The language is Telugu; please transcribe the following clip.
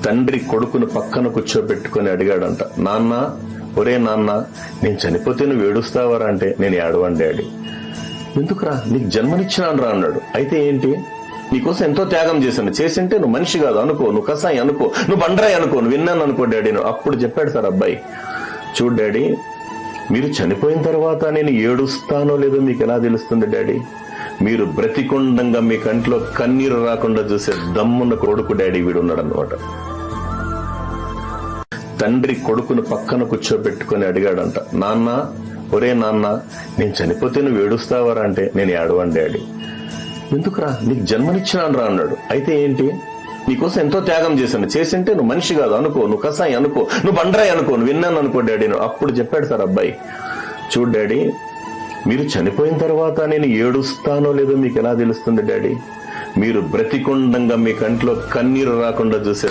తండ్రి కొడుకును పక్కన కూర్చోబెట్టుకుని అడిగాడంట, నాన్న, ఒరే నాన్న, నేను చనిపోతే నువ్వు ఏడుస్తావరా అంటే, నేను ఏడవను డాడీ. ఎందుకురా, నీకు జన్మనిచ్చినాను రా అన్నాడు. అయితే ఏంటి, నీకోసం ఎంతో త్యాగం చేసింటే నువ్వు మనిషి కాదు అనుకో, నువ్వు కసాయి అనుకో, నువ్వు బండరాయి అనుకో, నువ్వు విన్నాను అనుకో డాడీ. అప్పుడు చెప్పాడు సార్ అబ్బాయి, చూడు డాడీ, మీరు చనిపోయిన తర్వాత నేను ఏడుస్తానో లేదో మీకు ఎలా తెలుస్తుంది డాడీ? మీరు బ్రతికుండంగా మీ కంట్లో కన్నీరు రాకుండా చూసే దమ్మున్న కొడుకు డాడీ వీడు ఉన్నాడు అన్నమాట. తండ్రి కొడుకును పక్కన కూర్చోబెట్టుకుని అడిగాడంట, నాన్న, ఒరే నాన్న, నేను చనిపోతే నువ్వు ఏడుస్తావరా అంటే, నేను ఏడవను డాడీ. ఎందుకురా, నీకు జన్మనిచ్చినాను రా అన్నాడు. అయితే ఏంటి, నీకోసం ఎంతో త్యాగం చేసింటే నువ్వు మనిషి కాదు అనుకో, నువ్వు కసాయి అనుకో, నువ్వు బండరాయి అనుకో, నువ్వు విన్నాను అనుకో డాడీ. అప్పుడు చెప్పాడు సార్ అబ్బాయి, చూడు డాడీ, మీరు చనిపోయిన తర్వాత నేను ఏడుస్తానో లేదో మీకు ఎలా తెలుస్తుంది డాడీ? మీరు బ్రతికుండంగా మీ కంట్లో కన్నీరు రాకుండా చూసే